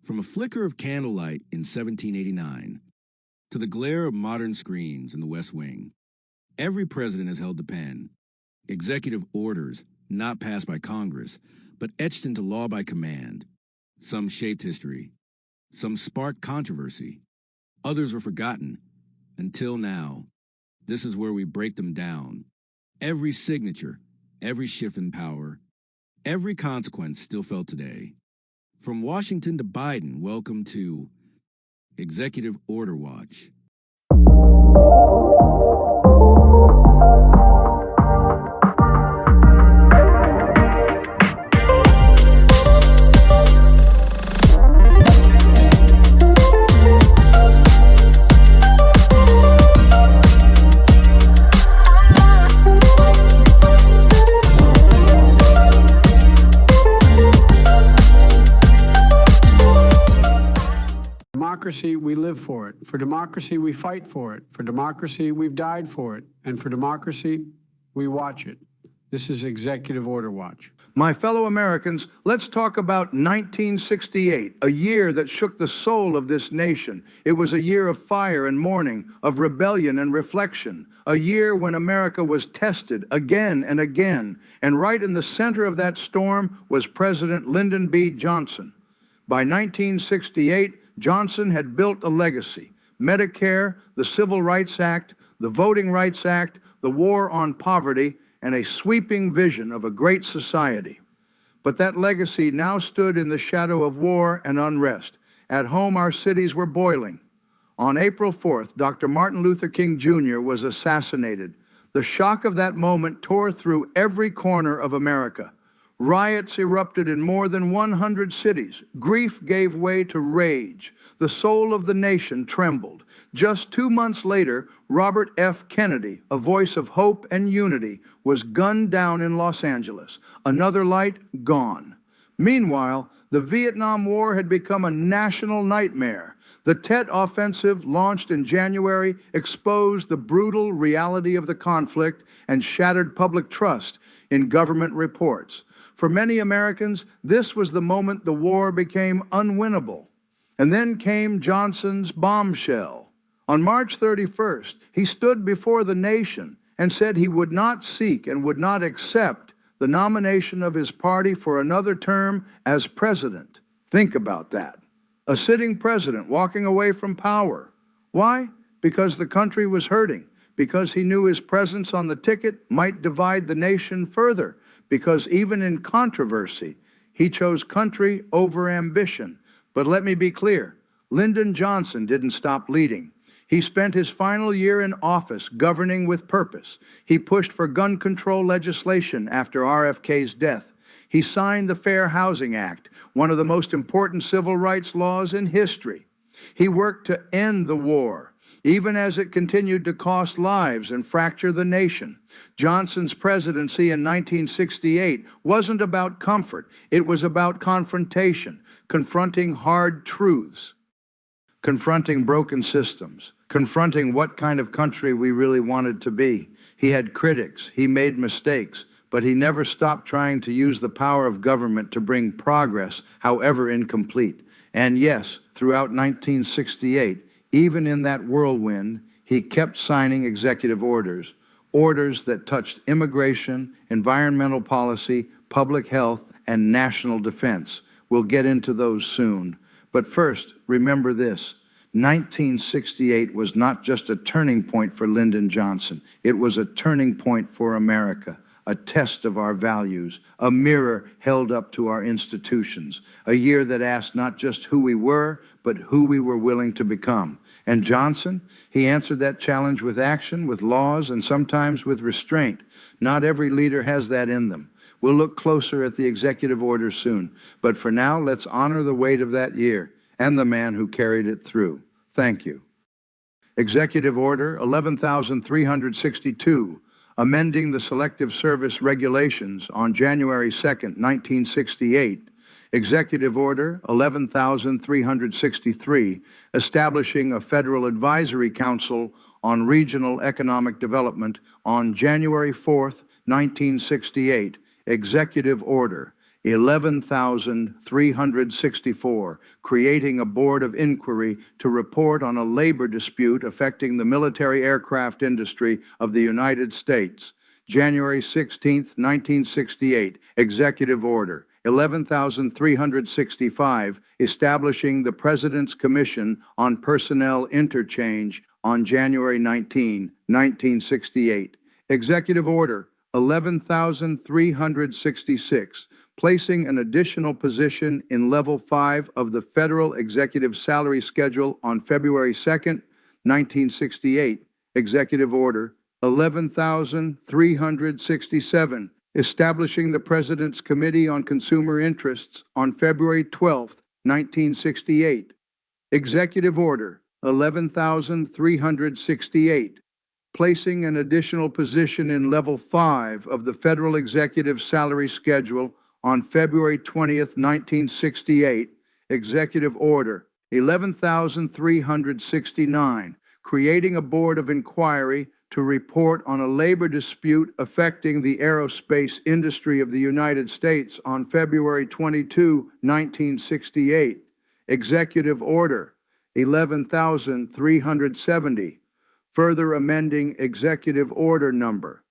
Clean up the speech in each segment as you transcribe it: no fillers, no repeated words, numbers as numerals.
From a flicker of candlelight in 1789 to the glare of modern screens in the West Wing, every president has held the pen. Executive orders not passed by Congress, but etched into law by command. Some shaped history. Some sparked controversy. Others were forgotten. Until now. This is where we break them down. Every signature, every shift in power, every consequence still felt today. From Washington to Biden, welcome to Executive Order Watch. Democracy, we live for it. For democracy, we fight for it. For democracy, we've died for it. And for democracy, we watch it. This is Executive Order Watch. My fellow Americans, let's talk about 1968, a year that shook the soul of this nation. It was a year of fire and mourning, of rebellion and reflection, a year when America was tested again and again. And right in the center of that storm was President Lyndon B. Johnson. By 1968, Johnson had built a legacy. Medicare, the Civil Rights Act, the Voting Rights Act, the war on poverty, and a sweeping vision of a great society. But that legacy now stood in the shadow of war and unrest. At home, our cities were boiling. On April 4th, Dr. Martin Luther King Jr. was assassinated. The shock of that moment tore through every corner of America. Riots erupted in more than 100 cities. Grief gave way to rage. The soul of the nation trembled. Just 2 months later, Robert F. Kennedy, a voice of hope and unity, was gunned down in Los Angeles. Another light gone. Meanwhile, the Vietnam War had become a national nightmare. The Tet Offensive, launched in January, exposed the brutal reality of the conflict and shattered public trust in government reports. For many Americans, this was the moment the war became unwinnable. And then came Johnson's bombshell. On March 31st, he stood before the nation and said he would not seek and would not accept the nomination of his party for another term as president. Think about that. A sitting president walking away from power. Why? Because the country was hurting. Because he knew his presence on the ticket might divide the nation further. Because even in controversy, he chose country over ambition. But let me be clear, Lyndon Johnson didn't stop leading. He spent his final year in office governing with purpose. He pushed for gun control legislation after RFK's death. He signed the Fair Housing Act, one of the most important civil rights laws in history. He worked to end the war, even as it continued to cost lives and fracture the nation. Johnson's presidency in 1968 wasn't about comfort. It was about confrontation, confronting hard truths, confronting broken systems, confronting what kind of country we really wanted to be. He had critics, he made mistakes, but he never stopped trying to use the power of government to bring progress, however incomplete. And yes, throughout 1968, even in that whirlwind, he kept signing executive orders, orders that touched immigration, environmental policy, public health, and national defense. We'll get into those soon. But first, remember this. 1968 was not just a turning point for Lyndon Johnson. It was a turning point for America, a test of our values, a mirror held up to our institutions, a year that asked not just who we were, but who we were willing to become. And Johnson, he answered that challenge with action, with laws, and sometimes with restraint. Not every leader has that in them. We'll look closer at the executive orders soon. But for now, let's honor the weight of that year and the man who carried it through. Thank you. Executive Order 11,362, amending the Selective Service Regulations on January 2nd, 1968. Executive Order 11,363, establishing a Federal Advisory Council on Regional Economic Development on January 4th, 1968. Executive Order 11,364, creating a board of inquiry to report on a labor dispute affecting the military aircraft industry of the United States. January 16, 1968, Executive Order 11,365, establishing the President's Commission on Personnel Interchange on January 19, 1968. Executive Order 11,366, placing an additional position in Level 5 of the Federal Executive Salary Schedule on February 2, 1968. Executive Order 11,367, establishing the President's Committee on Consumer Interests on February 12, 1968. Executive Order 11,368, placing an additional position in Level 5 of the Federal Executive Salary Schedule on February 20, 1968. Executive Order 11,369, creating a board of inquiry to report on a labor dispute affecting the aerospace industry of the United States on February 22, 1968. Executive Order 11,370, further amending Executive Order Number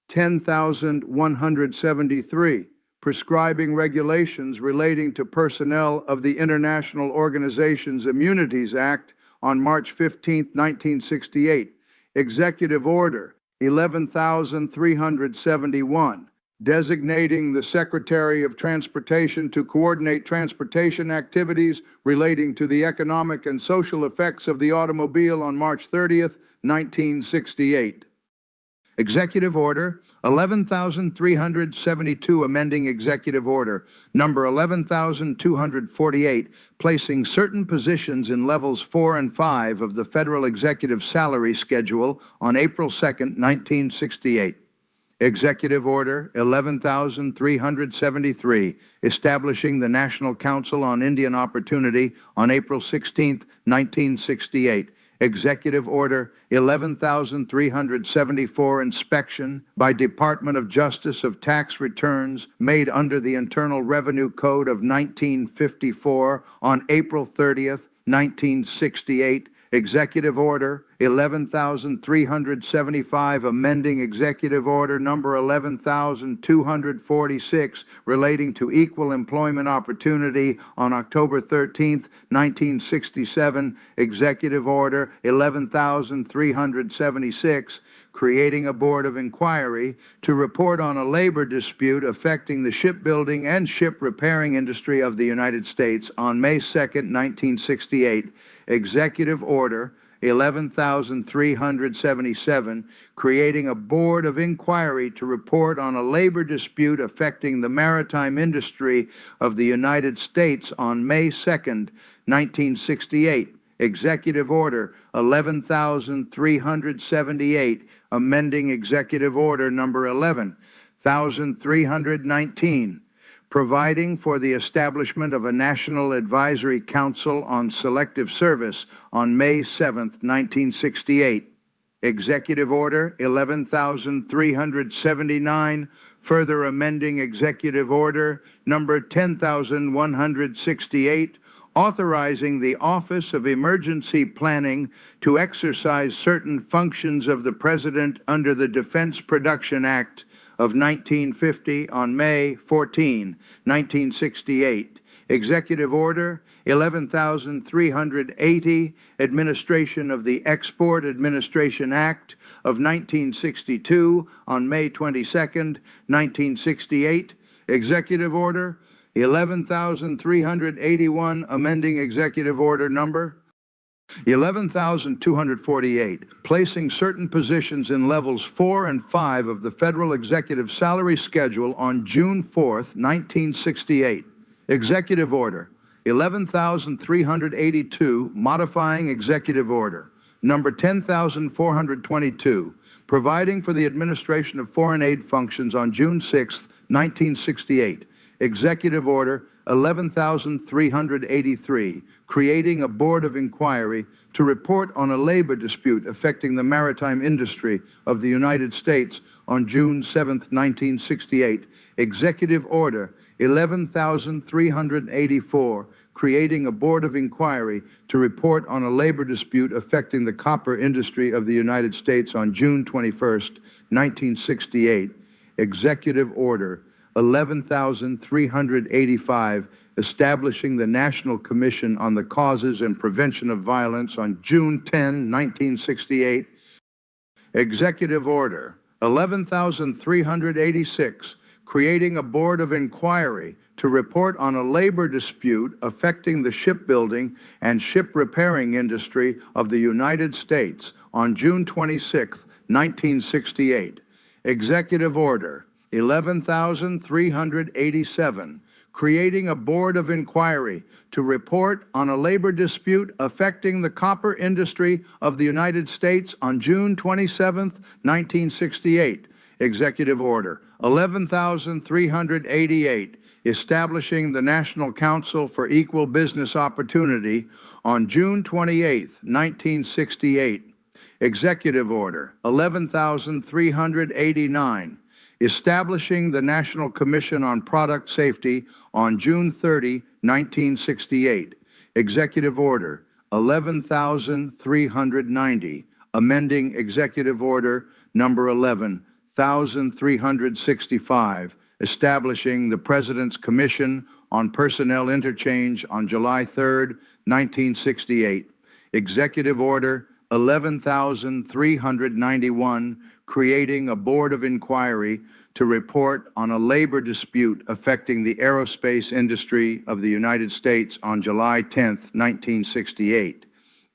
10,173, prescribing regulations relating to personnel of the International Organizations Immunities Act on March 15, 1968. Executive Order 11,371, designating the Secretary of Transportation to coordinate transportation activities relating to the economic and social effects of the automobile on March 30, 1968. Executive Order 11,372, amending Executive Order Number 11,248, placing certain positions in Levels 4 and 5 of the Federal Executive Salary Schedule on April 2, 1968. Executive Order 11,373, establishing the National Council on Indian Opportunity on April 16, 1968. Executive Order 11,374, inspection by Department of Justice of tax returns made under the Internal Revenue Code of 1954 on April 30, 1968. Executive Order 11,375, amending Executive Order Number 11,246, relating to equal employment opportunity on October 13, 1967. Executive Order 11,376, creating a board of inquiry to report on a labor dispute affecting the shipbuilding and ship repairing industry of the United States on May 2, 1968. Executive Order 11,377, creating a board of inquiry to report on a labor dispute affecting the maritime industry of the United States on May 2, 1968. Executive Order 11,378, amending Executive Order Number 11,319, providing for the establishment of a National Advisory Council on Selective Service on May 7, 1968. Executive Order 11,379, further amending Executive Order Number 10,168, authorizing the Office of Emergency Planning to exercise certain functions of the President under the Defense Production Act of 1950 on May 14, 1968. Executive Order 11,380, administration of the Export Administration Act of 1962 on May 22, 1968. Executive Order 11,381, amending Executive Order Number 11,248, placing certain positions in Levels 4 and 5 of the Federal Executive Salary Schedule on June 4, 1968. Executive Order 11,382, modifying Executive Order Number 10,422, providing for the administration of foreign aid functions on June 6, 1968. Executive Order 11,383, creating a board of inquiry to report on a labor dispute affecting the maritime industry of the United States on June 7, 1968. Executive Order 11,384, creating a board of inquiry to report on a labor dispute affecting the copper industry of the United States on June 21st, 1968. Executive Order 11,385, establishing the National Commission on the Causes and Prevention of Violence on June 10, 1968. Executive Order 11,386, creating a board of inquiry to report on a labor dispute affecting the shipbuilding and ship repairing industry of the United States on June 26, 1968. Executive Order 11,387, creating a board of inquiry to report on a labor dispute affecting the copper industry of the United States on June 27, 1968. Executive Order 11,388, establishing the National Council for Equal Business Opportunity on June 28, 1968. Executive Order 11,389, establishing the National Commission on Product Safety on June 30, 1968. Executive Order 11,390, amending Executive Order number 11,365, establishing the President's Commission on Personnel Interchange on July 3, 1968. Executive Order 11,391, creating a board of inquiry to report on a labor dispute affecting the aerospace industry of the United States on July 10, 1968.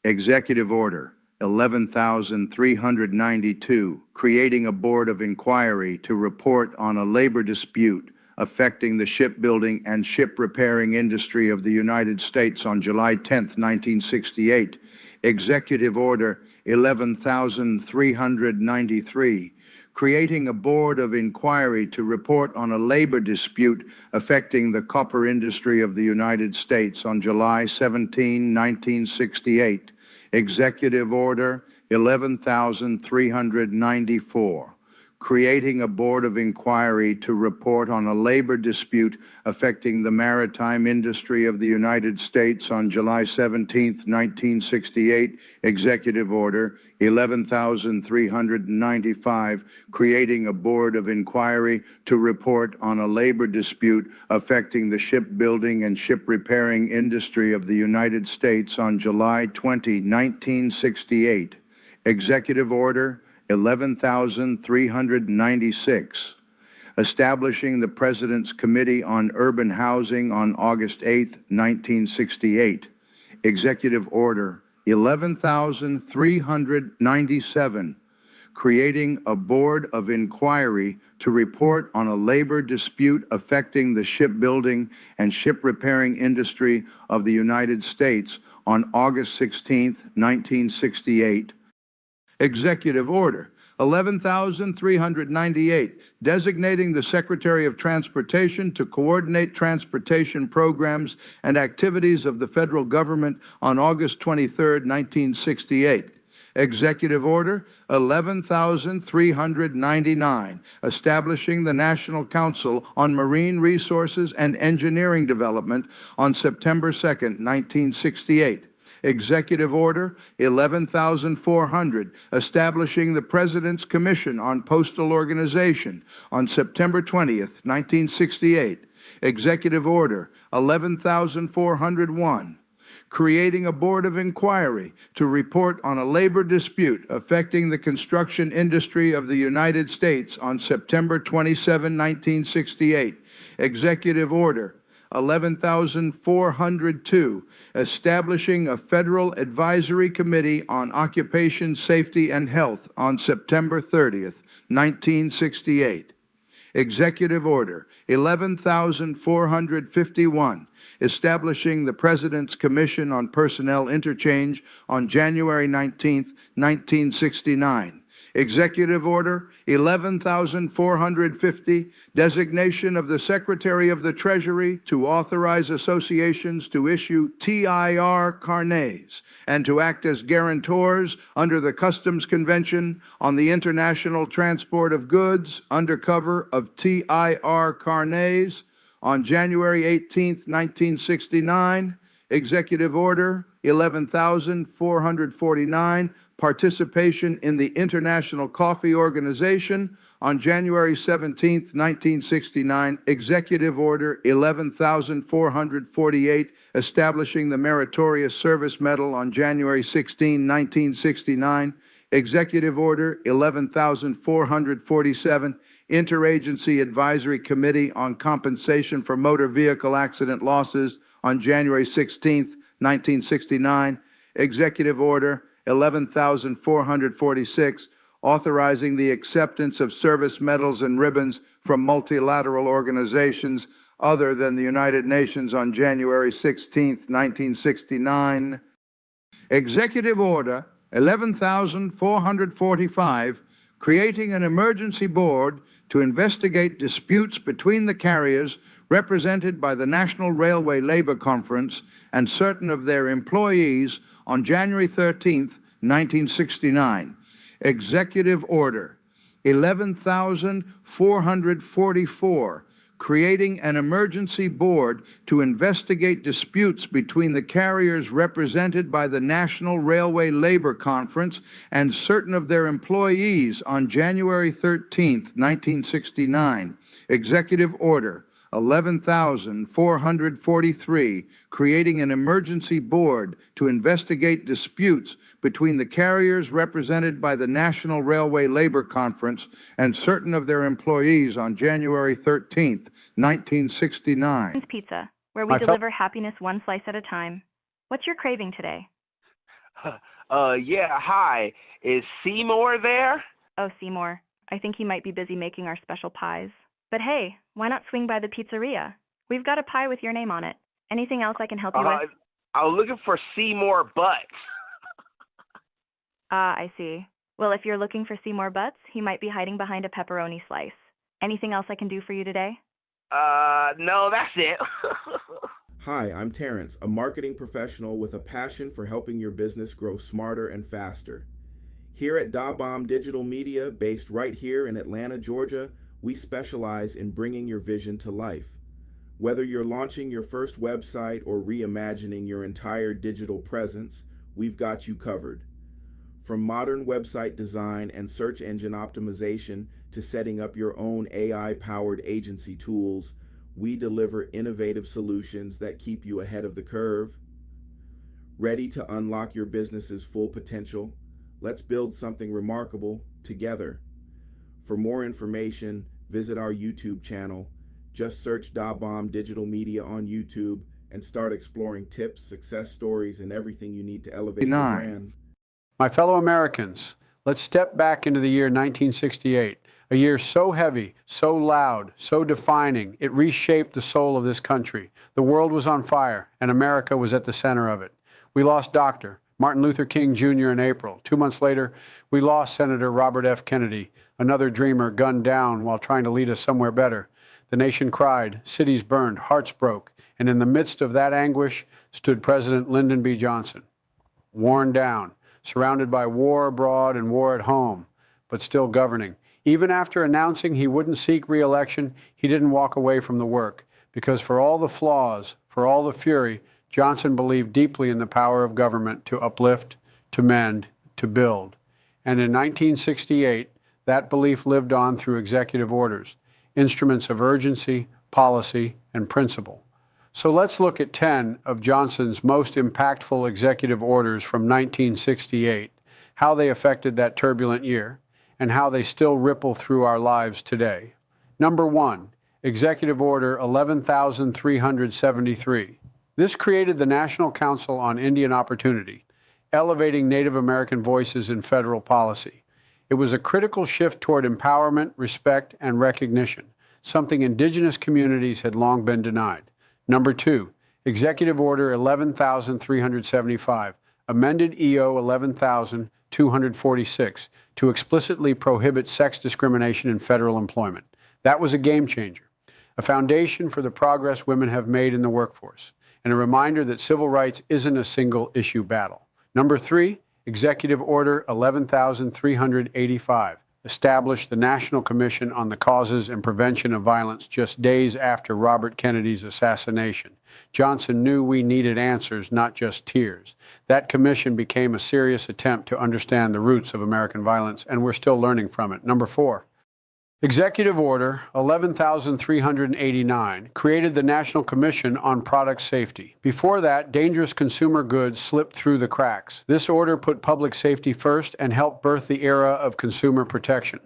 Executive Order 11,392, creating a board of inquiry to report on a labor dispute affecting the shipbuilding and ship repairing industry of the United States on July 10, 1968. Executive Order 11,393, creating a board of inquiry to report on a labor dispute affecting the copper industry of the United States on July 17, 1968. Executive Order 11,394, creating a board of inquiry to report on a labor dispute affecting the maritime industry of the United States on July 17, 1968. Executive Order 11,395, creating a board of inquiry to report on a labor dispute affecting the shipbuilding and ship repairing industry of the United States on July 20, 1968. Executive Order 11,396, establishing the President's Committee on Urban Housing on August 8, 1968. Executive Order 11,397, creating a board of inquiry to report on a labor dispute affecting the shipbuilding and ship repairing industry of the United States on August 16, 1968. Executive Order 11,398, designating the Secretary of Transportation to coordinate transportation programs and activities of the federal government on August 23, 1968. Executive Order 11,399, establishing the National Council on Marine Resources and Engineering Development on September 2, 1968. Executive Order 11,400, establishing the President's Commission on Postal Organization on September 20, 1968. Executive Order 11,401, creating a board of inquiry to report on a labor dispute affecting the construction industry of the United States on September 27, 1968. Executive Order 11,402, establishing a Federal Advisory Committee on Occupation Safety and Health on September 30, 1968. Executive Order 11,451, establishing the President's Commission on Personnel Interchange on January 19, 1969. Executive Order 11,450, designation of the Secretary of the Treasury to authorize associations to issue TIR carnets and to act as guarantors under the Customs Convention on the International Transport of Goods under cover of TIR carnets On January 18, 1969, Executive Order 11,449, participation in the International Coffee Organization. On January 17, 1969, Executive Order 11,448, establishing the Meritorious Service Medal. On January 16, 1969, Executive Order 11,447, Interagency Advisory Committee on Compensation for Motor Vehicle Accident Losses. On January 16, 1969, Executive Order 11,446, authorizing the acceptance of service medals and ribbons from multilateral organizations other than the United Nations. On January 16, 1969, Executive Order 11,445, creating an emergency board to investigate disputes between the carriers represented by the National Railway Labor Conference and certain of their employees. On January 13, 1969, Executive Order 11,444, creating an emergency board to investigate disputes between the carriers represented by the National Railway Labor Conference and certain of their employees. On January 13, 1969, Executive Order 11,443, creating an emergency board to investigate disputes between the carriers represented by the National Railway Labor Conference and certain of their employees. On January 13, 1969. Pizza, where we deliver happiness one slice at a time. What's your craving today? Yeah, hi. Is Seymour there? Oh, Seymour. I think he might be busy making our special pies. But hey, why not swing by the pizzeria? We've got a pie with your name on it. Anything else I can help you with? I was looking for Seymour Butts. Ah, I see. Well, if you're looking for Seymour Butts, he might be hiding behind a pepperoni slice. Anything else I can do for you today? No, that's it. Hi, I'm Terrence, a marketing professional with a passion for helping your business grow smarter and faster. Here at DaBomb Digital Media, based right here in Atlanta, Georgia, we specialize in bringing your vision to life. Whether you're launching your first website or reimagining your entire digital presence, we've got you covered. From modern website design and search engine optimization to setting up your own AI-powered agency tools, we deliver innovative solutions that keep you ahead of the curve. Ready to unlock your business's full potential? Let's build something remarkable together. For more information, visit our YouTube channel. Just search DaBomb Digital Media on YouTube and start exploring tips, success stories, and everything you need to elevate your brand. My fellow Americans, let's step back into the year 1968, a year so heavy, so loud, so defining, it reshaped the soul of this country. The world was on fire, and America was at the center of it. We lost Dr. Martin Luther King Jr. in April. 2 months later, we lost Senator Robert F. Kennedy, another dreamer gunned down while trying to lead us somewhere better. The nation cried, cities burned, hearts broke, and in the midst of that anguish stood President Lyndon B. Johnson, worn down, surrounded by war abroad and war at home, but still governing. Even after announcing he wouldn't seek re-election, he didn't walk away from the work, because for all the flaws, for all the fury, Johnson believed deeply in the power of government to uplift, to mend, to build. And in 1968, that belief lived on through executive orders, instruments of urgency, policy, and principle. So let's look at 10 of Johnson's most impactful executive orders from 1968, how they affected that turbulent year, and how they still ripple through our lives today. Number 1, Executive Order 11,373. This created the National Council on Indian Opportunity, elevating Native American voices in federal policy. It was a critical shift toward empowerment, respect, and recognition, something indigenous communities had long been denied. Number 2, Executive Order 11,375, amended EO 11,246 to explicitly prohibit sex discrimination in federal employment. That was a game changer, a foundation for the progress women have made in the workforce, and a reminder that civil rights isn't a single-issue battle. Number 3, Executive Order 11,385, established the National Commission on the Causes and Prevention of Violence just days after Robert Kennedy's assassination. Johnson knew we needed answers, not just tears. That commission became a serious attempt to understand the roots of American violence, and we're still learning from it. Number 4. Executive Order 11,389 created the National Commission on Product Safety. Before that, dangerous consumer goods slipped through the cracks. This order put public safety first and helped birth the era of consumer protection.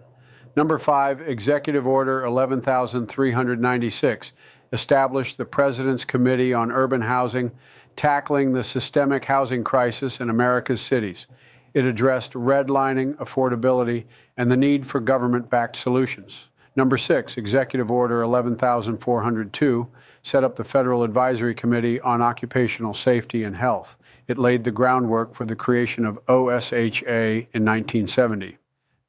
Number 5, Executive Order 11,396 established the President's Committee on Urban Housing, tackling the systemic housing crisis in America's cities. It addressed redlining, affordability, and the need for government-backed solutions. Number 6, Executive Order 11,402 set up the Federal Advisory Committee on Occupational Safety and Health. It laid the groundwork for the creation of OSHA in 1970.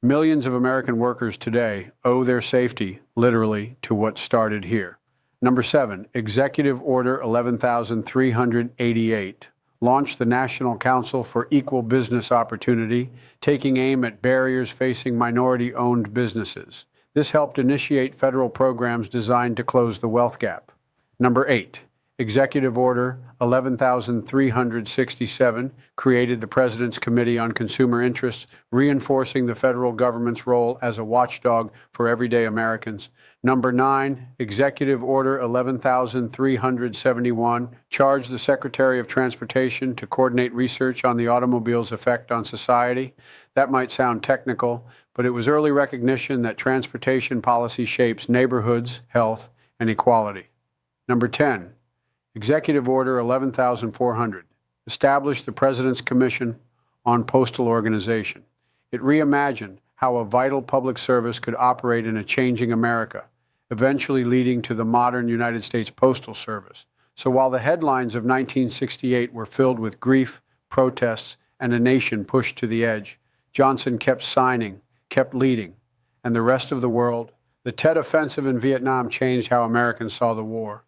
Millions of American workers today owe their safety, literally, to what started here. Number 7, Executive Order 11,388 launched the National Council for Equal Business Opportunity, taking aim at barriers facing minority-owned businesses. This helped initiate federal programs designed to close the wealth gap. Number 8, Executive Order 11,367 created the President's Committee on Consumer Interests, reinforcing the federal government's role as a watchdog for everyday Americans. Number 9, Executive Order 11,371 charged the Secretary of Transportation to coordinate research on the automobile's effect on society. That might sound technical, but it was early recognition that transportation policy shapes neighborhoods, health, and equality. Number 10, Executive Order 11,400 established the President's Commission on Postal Organization. It reimagined how a vital public service could operate in a changing America, eventually leading to the modern United States Postal Service. So while the headlines of 1968 were filled with grief, protests, and a nation pushed to the edge, Johnson kept signing, kept leading, and the rest of the world. The Tet Offensive in Vietnam changed how Americans saw the war.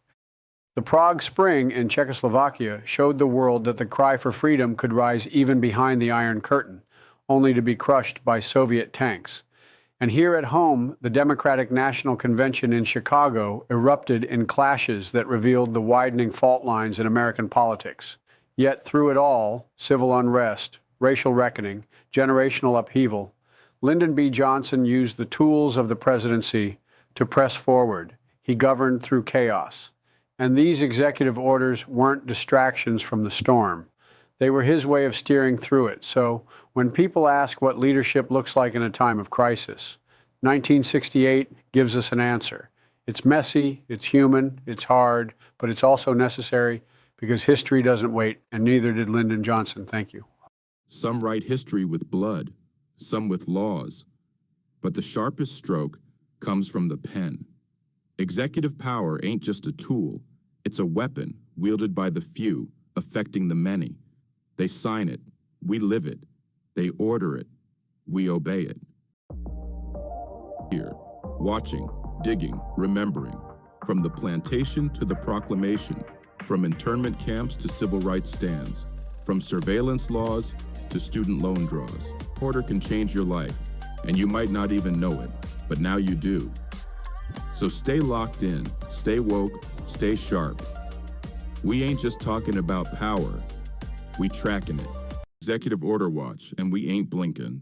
The Prague Spring in Czechoslovakia showed the world that the cry for freedom could rise even behind the Iron Curtain, only to be crushed by Soviet tanks. And here at home, the Democratic National Convention in Chicago erupted in clashes that revealed the widening fault lines in American politics. Yet through it all, civil unrest, racial reckoning, generational upheaval, Lyndon B. Johnson used the tools of the presidency to press forward. He governed through chaos. And these executive orders weren't distractions from the storm. They were his way of steering through it. So when people ask what leadership looks like in a time of crisis, 1968 gives us an answer. It's messy, it's human, it's hard, but it's also necessary because history doesn't wait, and neither did Lyndon Johnson. Thank you. Some write history with blood, some with laws, but the sharpest stroke comes from the pen. Executive power ain't just a tool, it's a weapon wielded by the few, affecting the many. They sign it, we live it. They order it, we obey it. Here, watching, digging, remembering, from the plantation to the proclamation, from internment camps to civil rights stands, from surveillance laws to student loan draws. Order can change your life, and you might not even know it, but now you do. So stay locked in, stay woke, stay sharp. We ain't just talking about power, we tracking it. Executive Order Watch, and we ain't blinking.